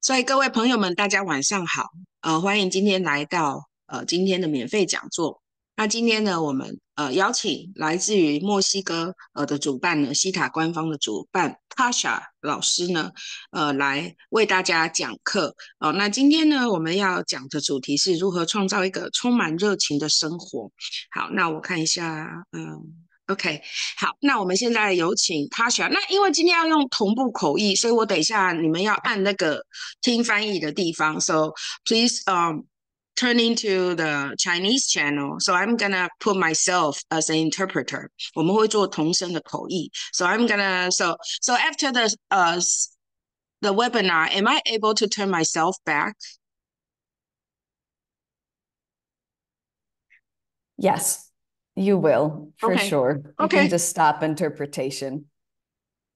所以各位朋友们，大家晚上好，欢迎今天来到今天的免费讲座。那今天呢，我们邀请来自于墨西哥的主办呢，西塔官方的主办 Tasha 老师呢，来为大家讲课。那今天呢，我们要讲的主题是如何创造一个充满热情的生活。好，那我看一下，OK，好，那我们现在有请 Tasha。那因为今天要用同步口译，所以我等一下你们要按那个听翻译的地方。So please turn into the Chinese channel. So I'm gonna put myself as an interpreter. 我们会做同声的口译。So I'm gonna so after the webinar, am I able to turn myself back? Yes, you will, for Okay. sure. You can Okay. just stop interpretation.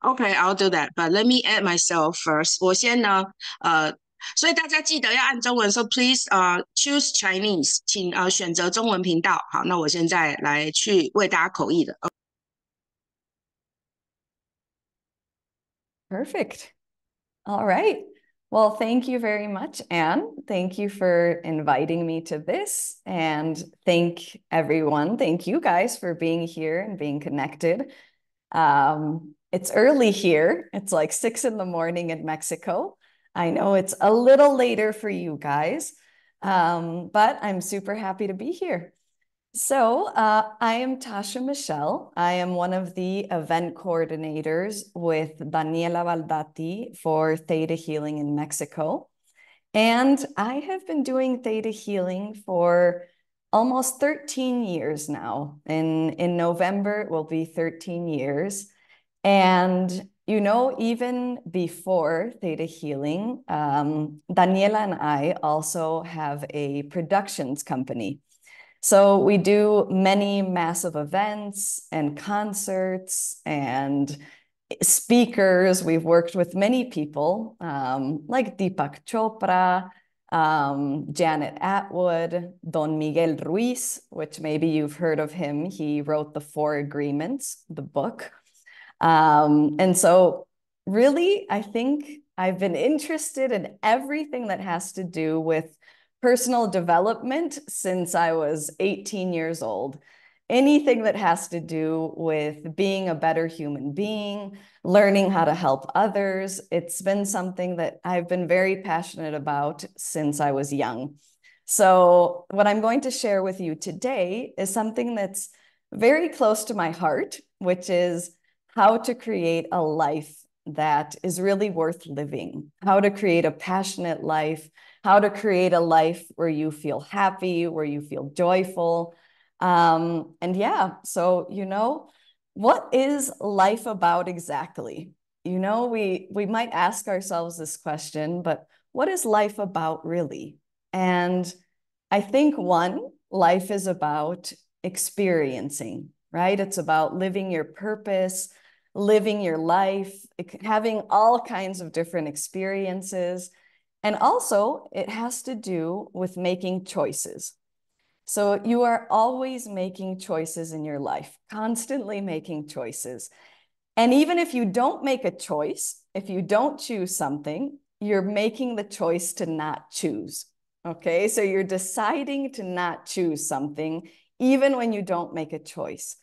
Okay, I'll do that. But let me add myself first. 我先呢，所以大家记得要按中文，so please choose Chinese，请选择中文频道。好，那我现在来去为大家口译的。Perfect. All right. Well, thank you very much, Anne. Thank you for inviting me to this. And thank everyone. Thank you guys for being here and being connected. It's early here. It's like 6 in the morning in Mexico. I know it's a little later for you guys, but I'm super happy to be here. So I am Tasha Michelle. I am one of the event coordinators with Daniela Baldati for Theta Healing in Mexico. And I have been doing Theta Healing for almost 13 years now. In November, it will be 13 years. And, you know, even before Theta Healing, Daniela and I also have a productions company. So we do many massive events and concerts and speakers. We've worked with many people like Deepak Chopra, Janet Atwood, Don Miguel Ruiz, which maybe you've heard of him. He wrote the Four Agreements, the book. And so really, I think I've been interested in everything that has to do with personal development since I was 18 years old. Anything that has to do with being a better human being, learning how to help others. It's been something that I've been very passionate about since I was young. So what I'm going to share with you today is something that's very close to my heart, which is how to create a life that is really worth living, how to create a passionate life, how to create a life where you feel happy, where you feel joyful. And yeah, so, you know, what is life about exactly? You know, we might ask ourselves this question, but what is life about really? And I think life is about experiencing, right? It's about living your purpose, living your life, having all kinds of different experiences. And also, it has to do with making choices. So you are always making choices in your life, constantly making choices. And even if you don't make a choice, if you don't choose something, you're making the choice to not choose. Okay, so you're deciding to not choose something, even when you don't make a choice.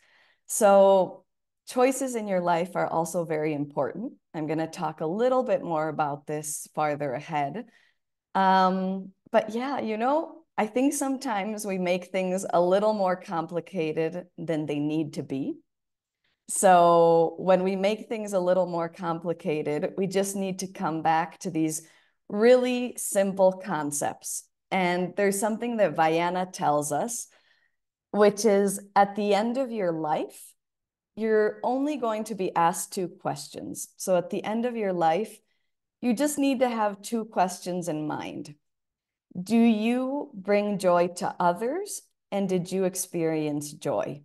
So choices in your life are also very important. I'm going to talk a little bit more about this farther ahead. But yeah, you know, I think sometimes we make things a little more complicated than they need to be. So when we make things a little more complicated, we just need to come back to these really simple concepts. And there's something that Vayana tells us, which is at the end of your life, you're only going to be asked two questions. So at the end of your life, you just need to have two questions in mind. Do you bring joy to others? And did you experience joy?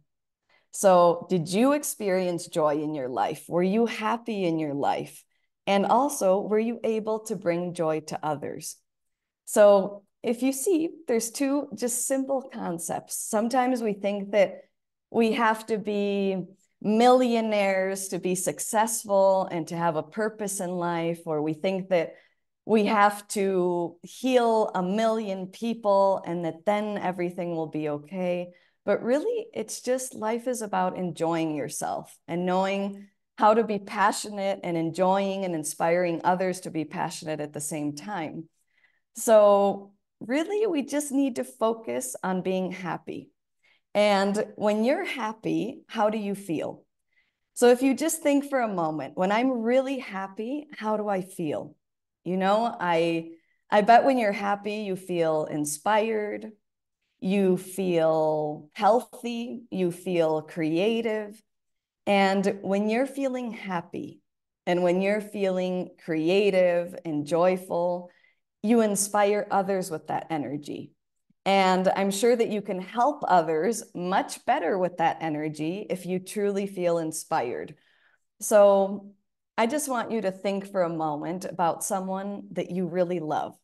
So did you experience joy in your life? Were you happy in your life? And also, were you able to bring joy to others? So if you see, there's two just simple concepts. Sometimes we think that we have to be millionaires to be successful and to have a purpose in life, or we think that we have to heal 1 million people and that then everything will be okay. But really, it's just life is about enjoying yourself and knowing how to be passionate and enjoying and inspiring others to be passionate at the same time. So really, we just need to focus on being happy. And when you're happy, how do you feel? So if you just think for a moment, when I'm really happy, how do I feel? You know, I bet when you're happy, you feel inspired, you feel healthy, you feel creative. And when you're feeling happy and when you're feeling creative and joyful, you inspire others with that energy. And I'm sure that you can help others much better with that energy if you truly feel inspired. So I just want you to think for a moment about someone that you really love.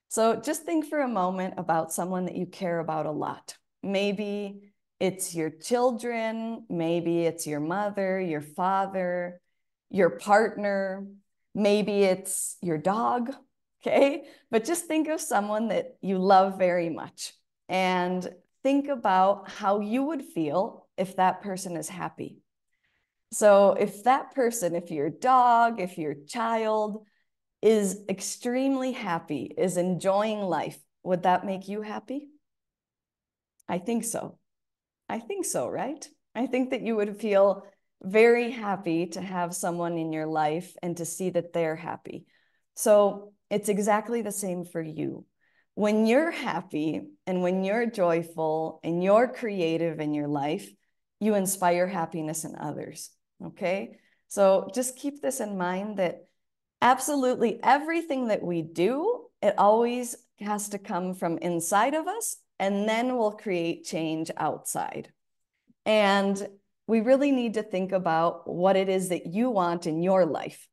So just think for a moment about someone that you care about a lot. Maybe it's your children, maybe it's your mother, your father, your partner, maybe it's your dog, okay? But just think of someone that you love very much and think about how you would feel if that person is happy. So if that person, if your dog, if your child is extremely happy, is enjoying life, would that make you happy? I think so. I think so, right? I think that you would feel very happy to have someone in your life and to see that they're happy. So it's exactly the same for you. When you're happy and when you're joyful and you're creative in your life, you inspire happiness in others, okay? So just keep this in mind that absolutely everything that we do, it always has to come from inside of us, and then we'll create change outside. And we really need to think about what it is that you want in your life,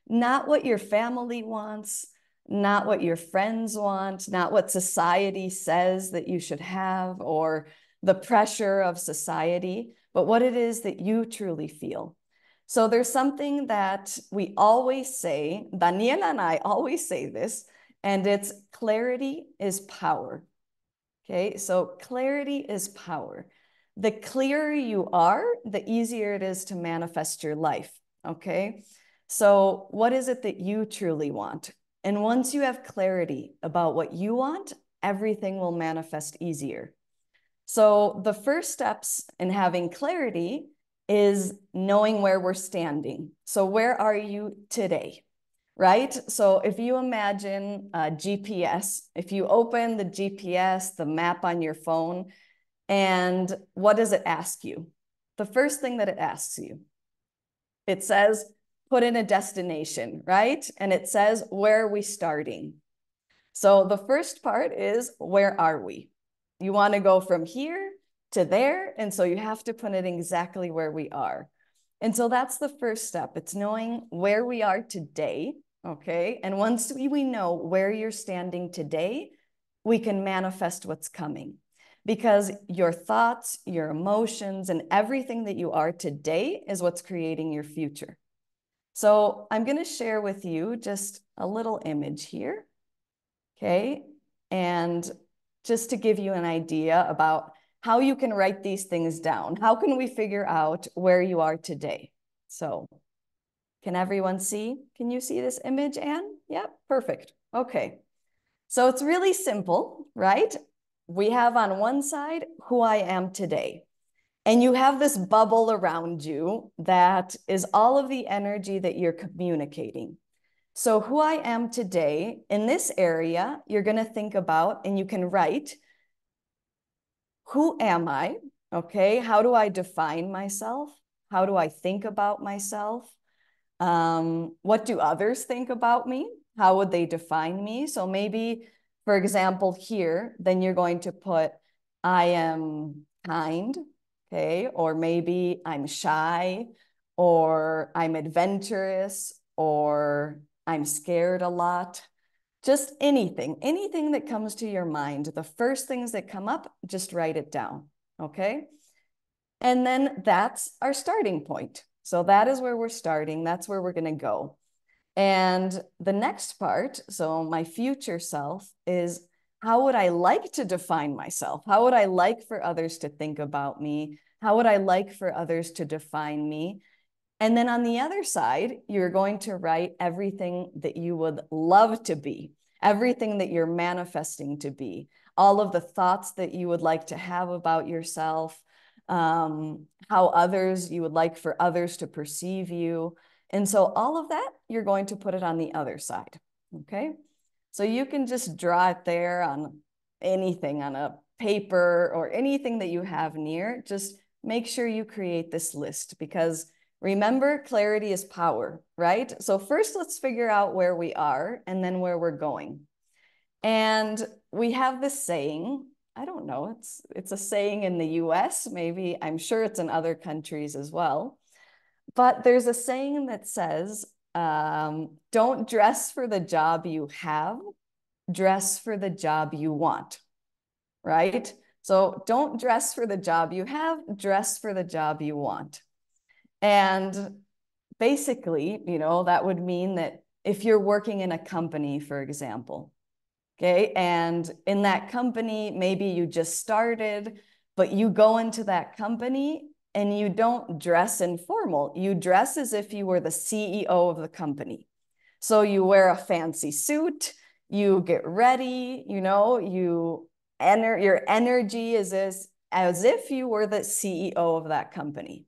not what your family wants, not what your friends want, not what society says that you should have or the pressure of society, but what it is that you truly feel. So there's something that we always say, Daniela and I always say this, and it's clarity is power. Okay, so clarity is power. The clearer you are, the easier it is to manifest your life. Okay, so what is it that you truly want? And once you have clarity about what you want, everything will manifest easier. So the first steps in having clarity is knowing where we're standing. So where are you today, right? So if you imagine a GPS, if you open the GPS, the map on your phone, and what does it ask you? The first thing that it asks you, it says, put in a destination, right? And it says, where are we starting? So the first part is, where are we? You want to go from here to there. And so you have to put it exactly where we are. And so that's the first step. It's knowing where we are today. Okay. And once we know where you're standing today, we can manifest what's coming, because your thoughts, your emotions, and everything that you are today is what's creating your future. So I'm going to share with you just a little image here. Okay. And just to give you an idea about how you can write these things down. How can we figure out where you are today? So can everyone see? Can you see this image, Anne? Yep, perfect. Okay. So it's really simple, right? We have on one side who I am today. And you have this bubble around you that is all of the energy that you're communicating. So who I am today, in this area, you're going to think about, and you can write, who am I? Okay, how do I define myself? How do I think about myself? What do others think about me? How would they define me? So maybe, for example, here, then you're going to put, I am kind, okay? Or maybe I'm shy, or I'm adventurous, or I'm scared a lot. Just anything that comes to your mind. The first things that come up, just write it down, okay? And then that's our starting point. So that is where we're starting. That's where we're going to go. And the next part, so my future self, is how would I like to define myself? How would I like for others to think about me? How would I like for others to define me? And then on the other side, you're going to write everything that you would love to be, everything that you're manifesting to be, all of the thoughts that you would like to have about yourself, how others, you would like for others to perceive you. And so all of that, you're going to put it on the other side, okay? So you can just draw it there on anything, on a paper or anything that you have near. Just make sure you create this list, because remember, clarity is power, right? So first, let's figure out where we are and then where we're going. And we have this saying, I don't know, it's a saying in the US, maybe, I'm sure it's in other countries as well. But there's a saying that says, don't dress for the job you have, dress for the job you want, right? So don't dress for the job you have, dress for the job you want. And basically, you know, that would mean that if you're working in a company, for example, okay, and in that company, maybe you just started, but you go into that company and you don't dress informal. You dress as if you were the CEO of the company. So you wear a fancy suit, you get ready, you know, your energy is as if you were the CEO of that company.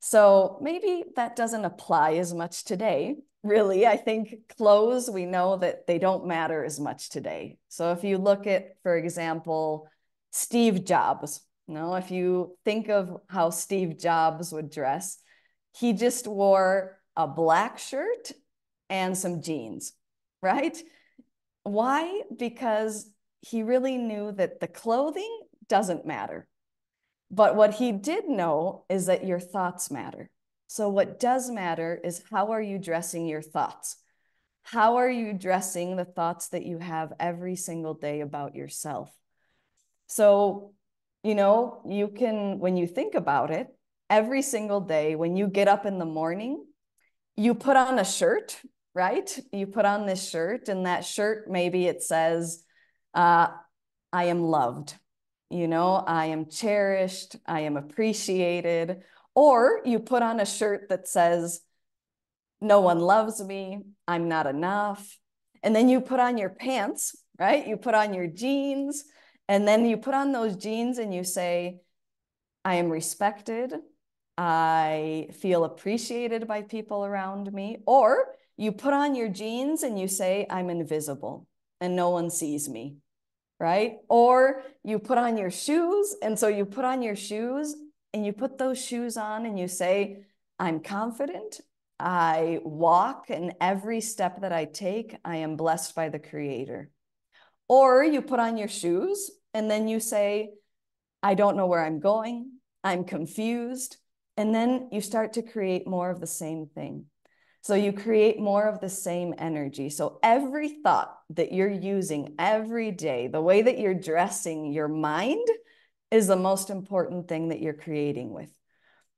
So maybe that doesn't apply as much today. Really, I think clothes, we know that they don't matter as much today. So if you look at, for example, Steve Jobs, you know, if you think of how Steve Jobs would dress, he just wore a black shirt and some jeans, right? Why? Because he really knew that the clothing doesn't matter. But what he did know is that your thoughts matter. So what does matter is, how are you dressing your thoughts? How are you dressing the thoughts that you have every single day about yourself? So, you know, you can, when you think about it, every single day when you get up in the morning, you put on a shirt, right? You put on this shirt, and that shirt, maybe it says, I am loved. You know, I am cherished, I am appreciated. Or you put on a shirt that says, no one loves me, I'm not enough. And then you put on your pants, right? You put on your jeans, and then you put on those jeans and you say, I am respected, I feel appreciated by people around me. Or you put on your jeans and you say, I'm invisible and no one sees me, right? Or you put on your shoes, and so you put on your shoes and you put those shoes on and you say, I'm confident, I walk, and every step that I take, I am blessed by the Creator. Or you put on your shoes and then you say, I don't know where I'm going, I'm confused. And then you start to create more of the same thing. So you create more of the same energy. So every thought that you're using every day, the way that you're dressing your mind, is the most important thing that you're creating with.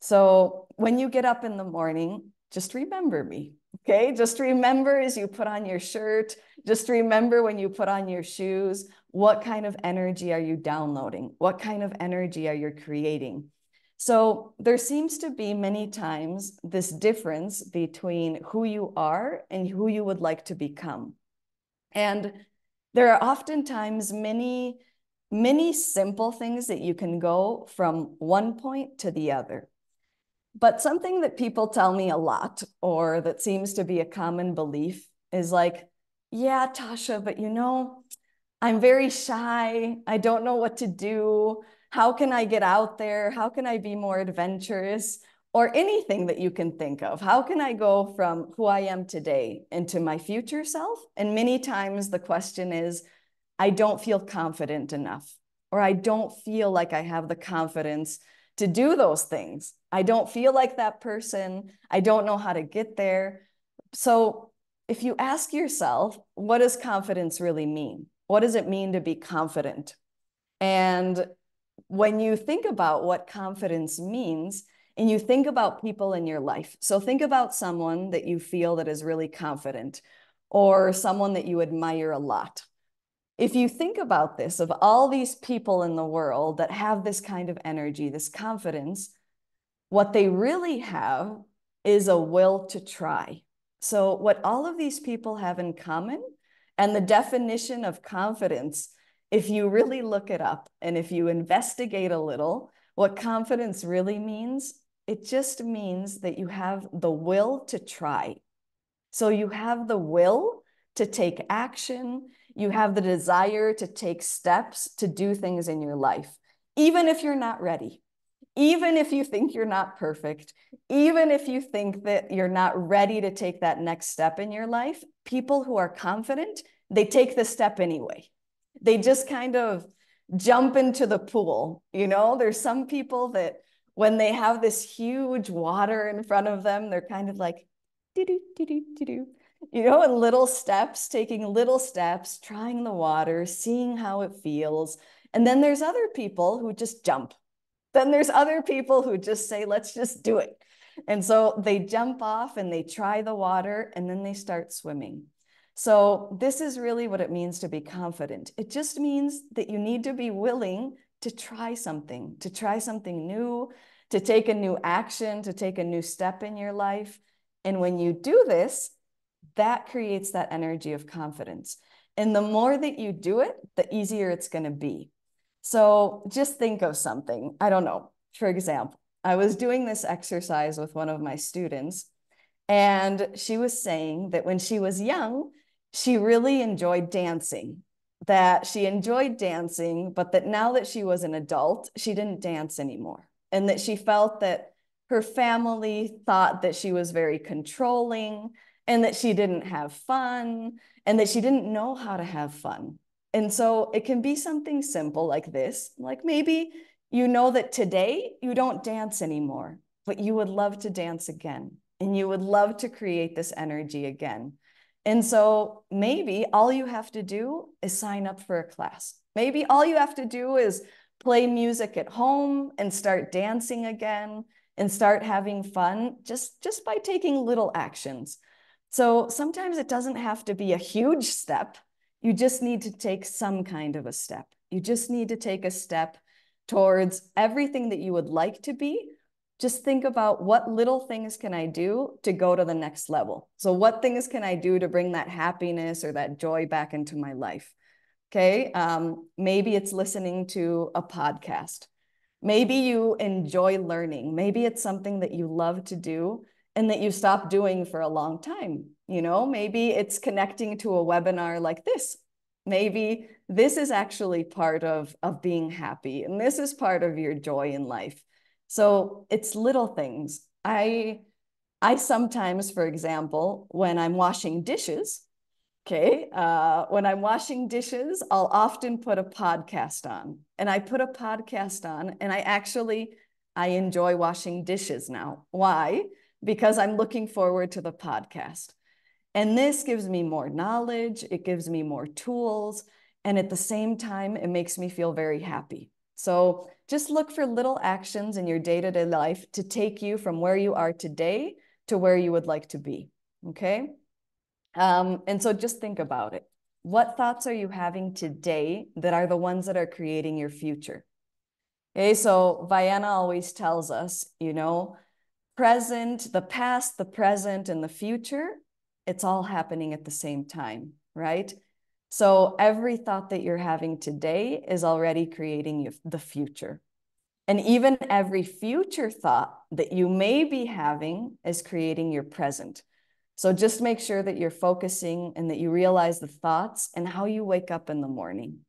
So when you get up in the morning, just remember me, okay? Just remember as you put on your shirt, just remember when you put on your shoes, what kind of energy are you downloading? What kind of energy are you creating? So there seems to be many times this difference between who you are and who you would like to become. And there are oftentimes many simple things that you can go from one point to the other. But something that people tell me a lot, or that seems to be a common belief, is like, yeah, Tasha, but you know, I'm very shy. I don't know what to do. How can I get out there? How can I be more adventurous? Or anything that you can think of. How can I go from who I am today into my future self? And many times the question is, I don't feel confident enough, or I don't feel like I have the confidence to do those things. I don't feel like that person. I don't know how to get there. So if you ask yourself, what does confidence really mean? What does it mean to be confident? And when you think about what confidence means, and you think about people in your life. So think about someone that you feel that is really confident, or someone that you admire a lot. If you think about this, of all these people in the world that have this kind of energy, this confidence, what they really have is a will to try. So what all of these people have in common, and the definition of confidence, if you really look it up and if you investigate a little, what confidence really means, it just means that you have the will to try. So you have the will to take action. You have the desire to take steps to do things in your life, even if you're not ready, even if you think you're not perfect, even if you think that you're not ready to take that next step in your life. People who are confident, they take the step anyway. They just kind of jump into the pool. You know, there's some people that when they have this huge water in front of them, they're kind of like, do-do, do-do, do-do. You know, in little steps, taking little steps, trying the water, seeing how it feels. And then there's other people who just jump. Then there's other people who just say, let's just do it. And so they jump off and they try the water and then they start swimming. So this is really what it means to be confident. It just means that you need to be willing to try something new, to take a new action, to take a new step in your life. And when you do this, that creates that energy of confidence. And the more that you do it, the easier it's going to be. So just think of something. I don't know. For example, I was doing this exercise with one of my students, and she was saying that when she was young, she really enjoyed dancing, but that now that she was an adult, she didn't dance anymore. And that she felt that her family thought that she was very controlling, and that she didn't have fun, and that she didn't know how to have fun. And so it can be something simple like this, like maybe you know that today you don't dance anymore, but you would love to dance again, and you would love to create this energy again. And so maybe all you have to do is sign up for a class. Maybe all you have to do is play music at home and start dancing again and start having fun just by taking little actions. So sometimes it doesn't have to be a huge step. You just need to take some kind of a step. You just need to take a step towards everything that you would like to be. Just think about, what little things can I do to go to the next level? So what things can I do to bring that happiness or that joy back into my life? Okay, maybe it's listening to a podcast. Maybe you enjoy learning. Maybe it's something that you love to do and that you stopped doing for a long time. You know, maybe it's connecting to a webinar like this. Maybe this is actually part of being happy, and this is part of your joy in life. So it's little things. I sometimes, for example, when I'm washing dishes, okay, when I'm washing dishes, I'll often put a podcast on, and I put a podcast on, and I enjoy washing dishes now. Why? Because I'm looking forward to the podcast. And this gives me more knowledge, it gives me more tools, and at the same time, it makes me feel very happy. So just look for little actions in your day-to-day life to take you from where you are today to where you would like to be, okay? And so just think about it. What thoughts are you having today that are the ones that are creating your future? Okay, so Vienna always tells us, you know, the past, the present, and the future, it's all happening at the same time, right? So every thought that you're having today is already creating the future. And even every future thought that you may be having is creating your present. So just make sure that you're focusing and that you realize the thoughts and how you wake up in the morning.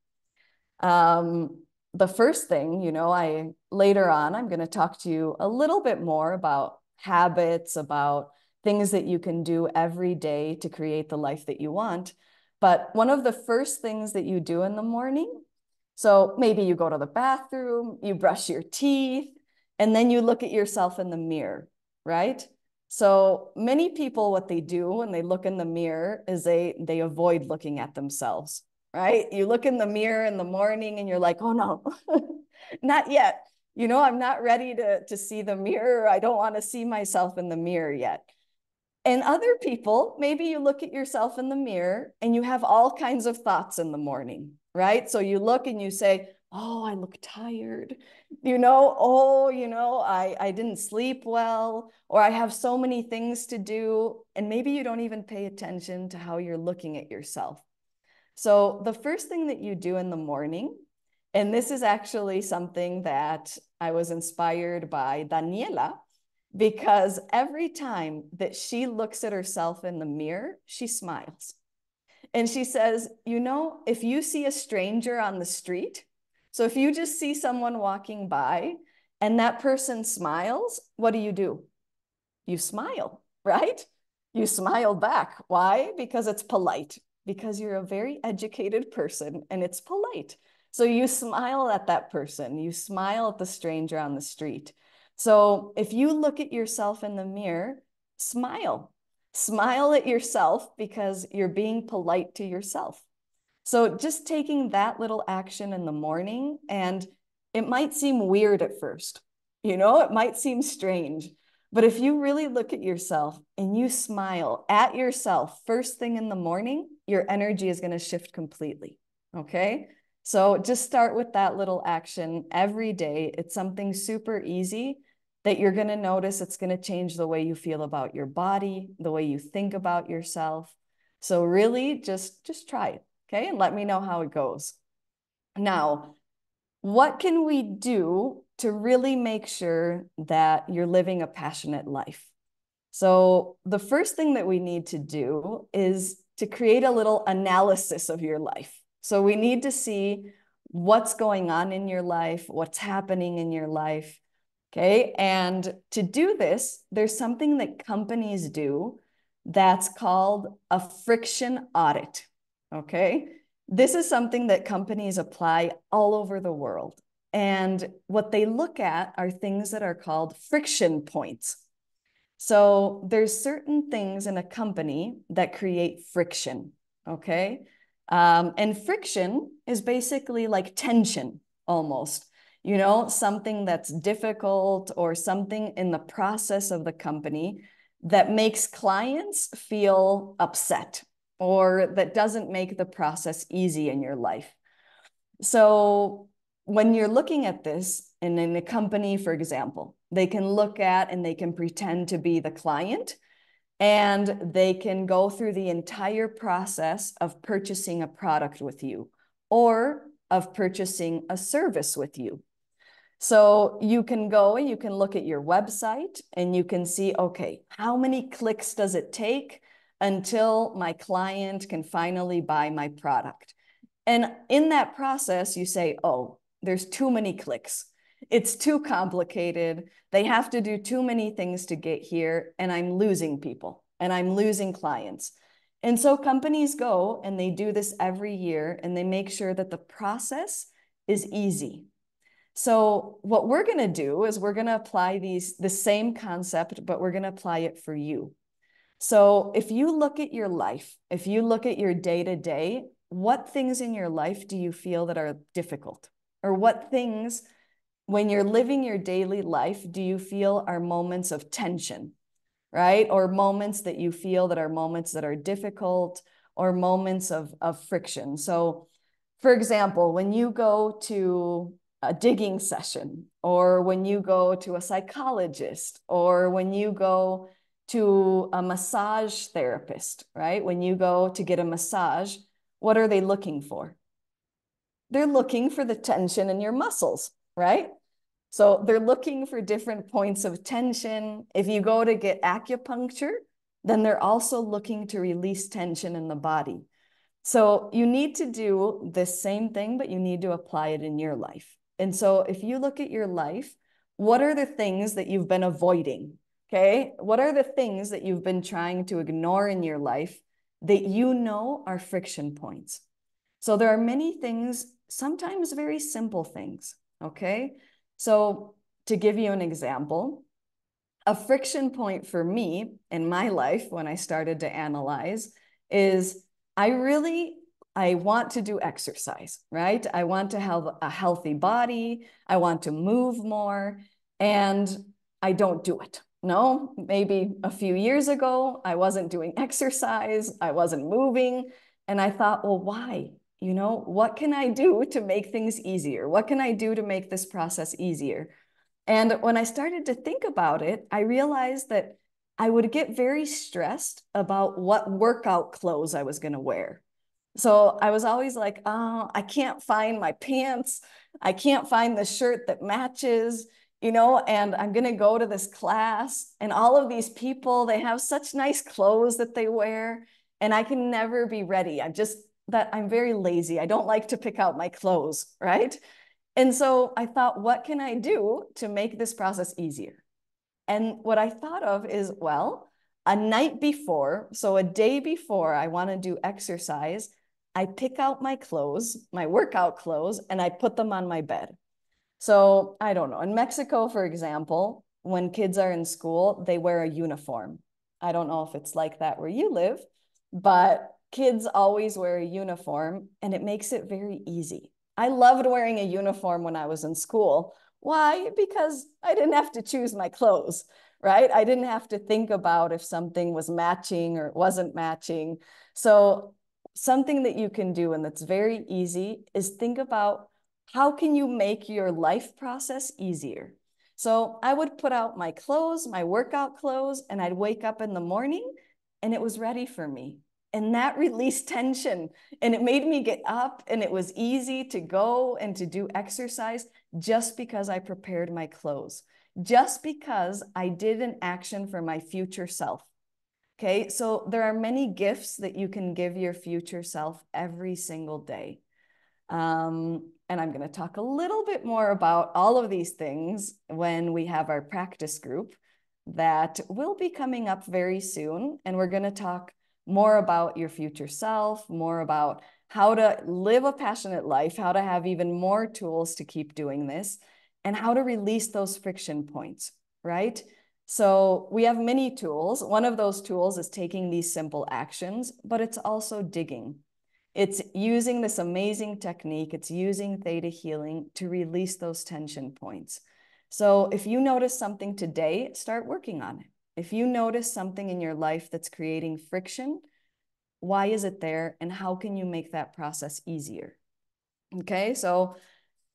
The first thing, you know, later on, I'm going to talk to you a little bit more about habits, about things that you can do every day to create the life that you want. But one of the first things that you do in the morning, so maybe you go to the bathroom, you brush your teeth, and then you look at yourself in the mirror, right? So many people, what they do when they look in the mirror is they avoid looking at themselves, right? You look in the mirror in the morning and you're like, oh no, not yet. You know, I'm not ready to see the mirror. I don't want to see myself in the mirror yet. And other people, maybe you look at yourself in the mirror and you have all kinds of thoughts in the morning, right? So you look and you say, oh, I look tired. You know, oh, you know, I didn't sleep well, or I have so many things to do. And maybe you don't even pay attention to how you're looking at yourself. So the first thing that you do in the morning, and this is actually something that I was inspired by Daniela, because every time that she looks at herself in the mirror, she smiles. And she says, you know, if you see a stranger on the street, so if you just see someone walking by and that person smiles, what do? You smile, right? You smile back. Why? Because it's polite, because you're a very educated person and it's polite. So you smile at that person, you smile at the stranger on the street. So if you look at yourself in the mirror, smile. Smile at yourself because you're being polite to yourself. So just taking that little action in the morning, and it might seem weird at first, you know, it might seem strange, but if you really look at yourself and you smile at yourself first thing in the morning, your energy is going to shift completely. Okay. So just start with that little action every day. It's something super easy that you're going to notice. It's going to change the way you feel about your body, the way you think about yourself. So really just try it. Okay. And let me know how it goes. Now, what can we do to really make sure that you're living a passionate life? So the first thing that we need to do is to create a little analysis of your life. So we need to see what's going on in your life, what's happening in your life. Okay. And to do this, there's something that companies do that's called a friction audit. Okay. This is something that companies apply all over the world. And what they look at are things that are called friction points. So there's certain things in a company that create friction, okay? And friction is basically like tension almost, you know, something that's difficult or something in the process of the company that makes clients feel upset or that doesn't make the process easy in your life. So when you're looking at this in a company, for example, they can look at and they can pretend to be the client and they can go through the entire process of purchasing a product with you or of purchasing a service with you. So you can go and you can look at your website and you can see, okay, how many clicks does it take until my client can finally buy my product? And in that process, you say, oh, there's too many clicks. It's too complicated. They have to do too many things to get here, and I'm losing people and I'm losing clients. And so companies go and they do this every year and they make sure that the process is easy. So what we're going to do is we're going to apply the same concept, but we're going to apply it for you. So if you look at your life, if you look at your day-to-day, what things in your life do you feel that are difficult? Or what things, when you're living your daily life, do you feel are moments of tension, right? Or moments that you feel that are moments that are difficult or moments of friction. So for example, when you go to a digging session, or when you go to a psychologist, or when you go to a massage therapist, right? When you go to get a massage, what are they looking for? They're looking for the tension in your muscles, right? So they're looking for different points of tension. If you go to get acupuncture, then they're also looking to release tension in the body. So you need to do the same thing, but you need to apply it in your life. And so if you look at your life, what are the things that you've been avoiding? Okay. What are the things that you've been trying to ignore in your life that you know are friction points? So there are many things, sometimes very simple things. Okay. So to give you an example, a friction point for me in my life when I started to analyze is I really I want to do exercise, right? I want to have a healthy body. I want to move more, and I don't do it. No, maybe a few years ago, I wasn't doing exercise. I wasn't moving. And I thought, well, why? You know, what can I do to make things easier? What can I do to make this process easier? And when I started to think about it, I realized that I would get very stressed about what workout clothes I was going to wear. So I was always like, oh, I can't find my pants. I can't find the shirt that matches, you know, and I'm going to go to this class, and all of these people, they have such nice clothes that they wear, and I can never be ready. I'm very lazy. I don't like to pick out my clothes, right? And so I thought, what can I do to make this process easier? And what I thought of is, well, a night before, so a day before I want to do exercise, I pick out my clothes, my workout clothes, and I put them on my bed. So I don't know. In Mexico, for example, when kids are in school, they wear a uniform. I don't know if it's like that where you live, but kids always wear a uniform, and it makes it very easy. I loved wearing a uniform when I was in school. Why? Because I didn't have to choose my clothes, right? I didn't have to think about if something was matching or wasn't matching. So something that you can do, and that's very easy, is think about how can you make your life process easier? So I would put out my clothes, my workout clothes, and I'd wake up in the morning and it was ready for me. And that released tension, and it made me get up, and it was easy to go and to do exercise just because I prepared my clothes, just because I did an action for my future self. Okay, so there are many gifts that you can give your future self every single day. And I'm going to talk a little bit more about all of these things when we have our practice group that will be coming up very soon. And we're going to talk more about your future self, more about how to live a passionate life, how to have even more tools to keep doing this, and how to release those friction points, right? So we have many tools. One of those tools is taking these simple actions, but it's also digging. It's using this amazing technique. It's using theta healing to release those tension points. So if you notice something today, start working on it. If you notice something in your life that's creating friction, why is it there? And how can you make that process easier? Okay, so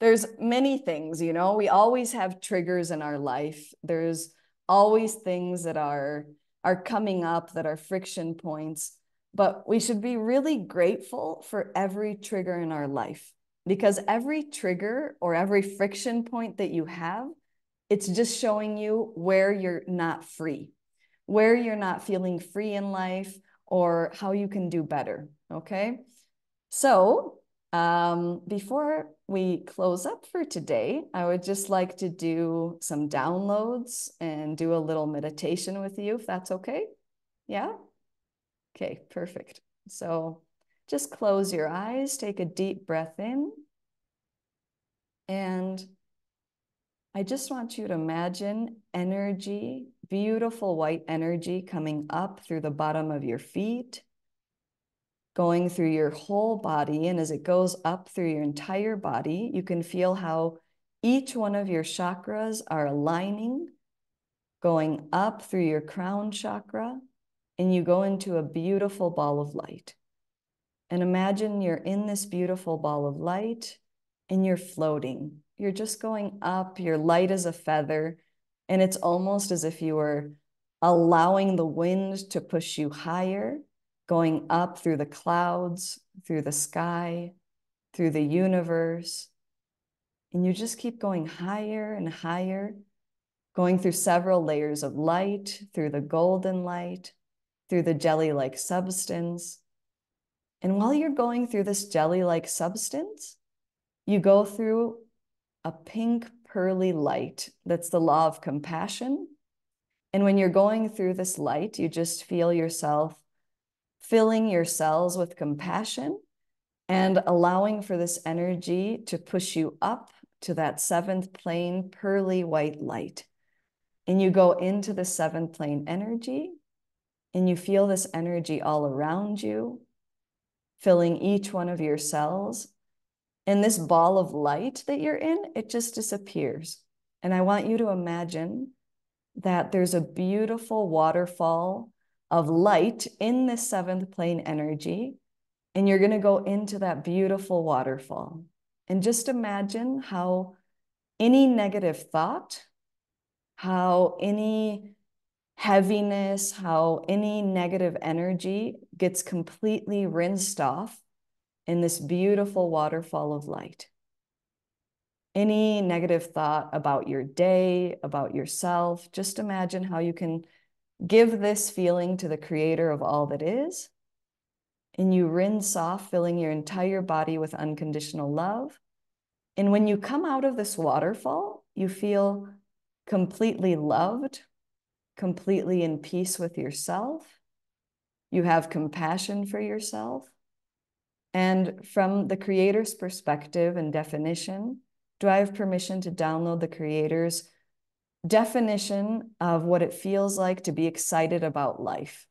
there's many things, you know, we always have triggers in our life. There's always things that are coming up that are friction points, but we should be really grateful for every trigger in our life, because every trigger or every friction point that you have, it's just showing you where you're not free, where you're not feeling free in life, or how you can do better, okay? So before we close up for today, I would just like to do some downloads and do a little meditation with you, if that's okay. Yeah? Okay, perfect. So just close your eyes, take a deep breath in. And I just want you to imagine energy, beautiful white energy coming up through the bottom of your feet, going through your whole body. And as it goes up through your entire body, you can feel how each one of your chakras are aligning, going up through your crown chakra, and you go into a beautiful ball of light. And imagine you're in this beautiful ball of light and you're floating. You're just going up, you're light as a feather, and it's almost as if you were allowing the wind to push you higher, going up through the clouds, through the sky, through the universe. And you just keep going higher and higher, going through several layers of light, through the golden light, through the jelly-like substance. And while you're going through this jelly-like substance, you go through a pink pearly light. That's the law of compassion. And when you're going through this light, you just feel yourself filling your cells with compassion and allowing for this energy to push you up to that seventh plane pearly white light. And you go into the seventh plane energy, and you feel this energy all around you, filling each one of your cells. And this ball of light that you're in, it just disappears. And I want you to imagine that there's a beautiful waterfall of light in this seventh plane energy, and you're going to go into that beautiful waterfall. And just imagine how any negative thought, how any heaviness, how any negative energy gets completely rinsed off in this beautiful waterfall of light. Any negative thought about your day, about yourself, just imagine how you can give this feeling to the creator of all that is, and you rinse off, filling your entire body with unconditional love. And when you come out of this waterfall, you feel completely loved, completely in peace with yourself. You have compassion for yourself. And from the creator's perspective and definition, do I have permission to download the creator's definition of what it feels like to be excited about life?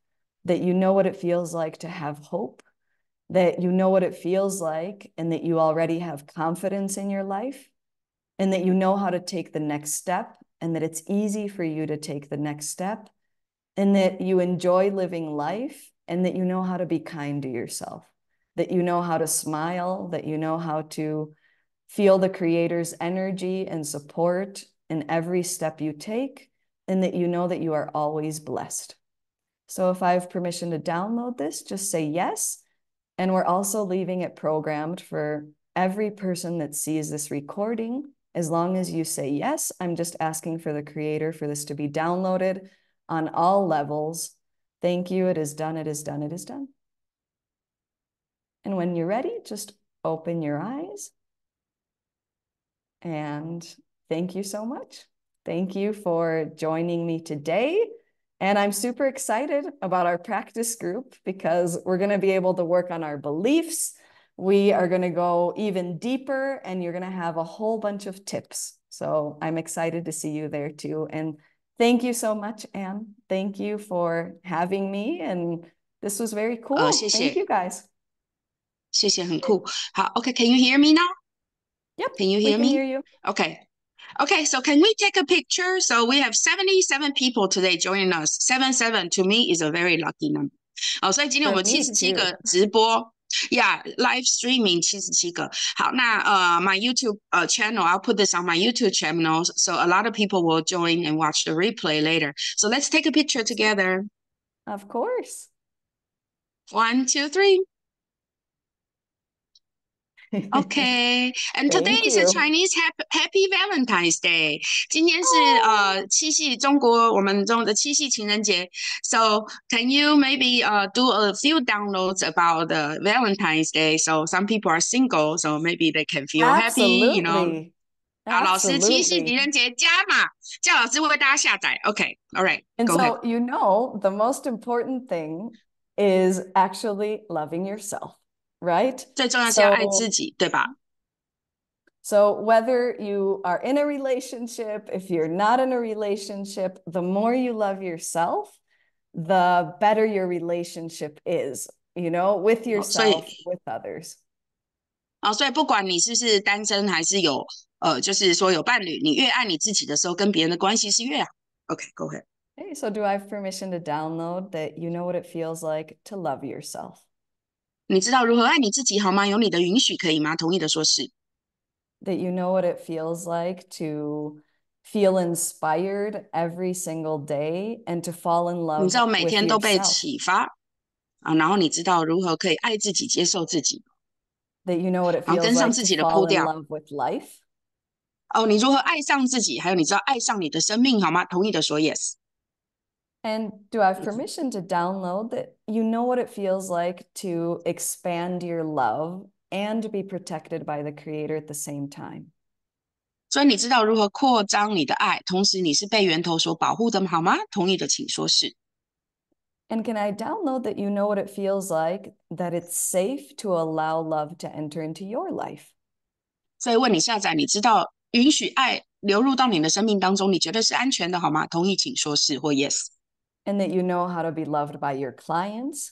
That you know what it feels like to have hope, that you know what it feels like, and that you already have confidence in your life, and that you know how to take the next step, and that it's easy for you to take the next step, and that you enjoy living life, and that you know how to be kind to yourself, that you know how to smile, that you know how to feel the creator's energy and support in every step you take, and that you know that you are always blessed. So if I have permission to download this, just say yes. And we're also leaving it programmed for every person that sees this recording. As long as you say yes, I'm just asking for the creator for this to be downloaded on all levels. Thank you. It is done. It is done. It is done. And when you're ready, just open your eyes. And thank you so much. Thank you for joining me today. And I'm super excited about our practice group because we're going to be able to work on our beliefs. We are going to go even deeper, and you're going to have a whole bunch of tips. So I'm excited to see you there too. And thank you so much, Anne. Thank you for having me. And this was very cool. 谢 Thank 谢，you guys. 谢谢，很酷。好，OK，Can you hear me now? Yep, Can you we hear can hear me? you. Okay. Okay, so can we take a picture? So we have 77 people today joining us. 77 to me is a very lucky number. 所以今天我 For 们 me 77 too. 个直播，live streaming 77个。好，那my YouTube channel, I'll put this on my YouTube channel, so a lot of people will join and watch the replay later. So let's take a picture together. Of course. 1, 2, 3. Okay, and today Thank is a you. Chinese Happy Valentine's Day. 今天是七夕，中国我们中的七夕情人节。So can you maybe do a few downloads about the Valentine's Day? So some people are single, so maybe they can feel happy, you know. Absolutely. 好，老师，七夕 Absolutely. 情人节加码，叫老师为大家下载。Okay, all right, And go ahead. so, you know, the most important thing is actually loving yourself, right? 最重要是要爱自 So, 己，对吧？ so whether you are in a relationship, if you're not in a relationship, the more you love yourself, the better your relationship is, you know, with 所以 yourself, with others. 所以不管你是单身还是有就是说有伴侣，你越爱你自己的时候，跟别人的关系是越好。Okay, go ahead. Hey, so do I have permission to download that you know what it feels like to love yourself? 你知道如何爱你自己好吗？有你的允许可以吗？同意的说是。That you know what it feels like to feel inspired every single day and to fall in 你知 love 道每 with 天都被 yourself. 启发然后你知道如何可以爱自己、接受自己，That you know what it 然后 feels 跟上 like 自 to 己的 fall 步 in 调。love with life. 你如何爱上自己？还有你知道爱上你的生命好吗？同意的说 yes。And do I have permission to download that you know what it feels like to expand your love and be protected by the creator at the same time? 所以你知道如何扩张你的爱，同时你是被源头所保护的好吗？同意的请说是。And can I download that you know what it feels like that it's safe to allow love to enter into your life? 所以问你下载，你知道允许爱流入到你的生命当中，你觉得是安全的好吗？同意请说是或 yes。And that you know how to be loved by your clients,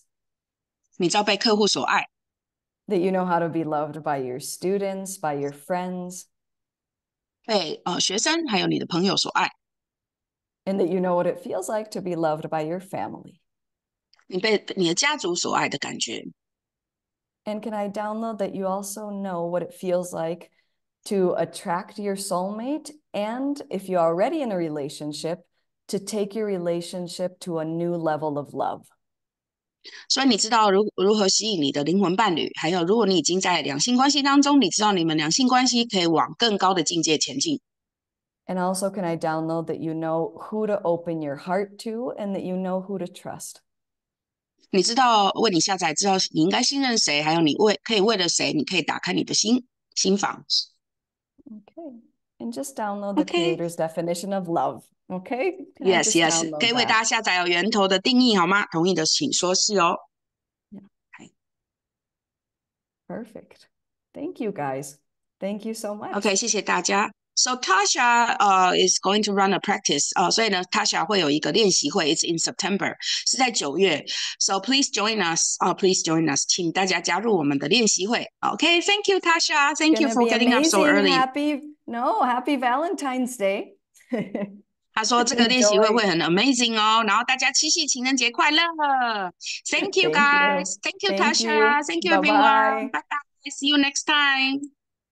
你知道被客户所爱， That you know how to be loved by your students, by your friends, 被学生还有你的朋友所爱， and that you know what it feels like to be loved by your family. 你被你的家族所爱的感觉。And can I download that you also know what it feels like to attract your soulmate, and if you're already in a relationship, to take your relationship to a new level of love. 所以你知道如何吸引你的灵魂伴侣，还有如果你已经在两性关系当中，你知道你们两性关系可以往更高的境界前进。And also, can I download that you know who to open your heart to and that you know who to trust? 你知道为你下载，知道你应该信任谁，还有你可以为了谁，你可以打开你的心房。Okay. And just download the OK， creator's definition of love. Okay. Can I yes just yes， 可以 download 为大 that? 家下载有源头的定义好吗？同意的请说是哦。Yeah. Perfect. Thank you, guys. Thank you so much. OK， 谢谢大家。So Tasha is going to run a practice 所以呢，Tasha 会有一个练习会 ，It's in September， 是在9月。So please join us please join us， 请大家加入我们的练习会。OK，Thank you Tasha，Thank you Gonna for be getting up so amazing. early。Happy Valentine's Day. 他说这个练习会 Enjoy. 会很 amazing 哦，然后大家七夕情人节快乐。Thank you Thank you. guys，Thank you Thank you. Tasha，Thank you everyone， Bye-bye. bye bye，See you next time。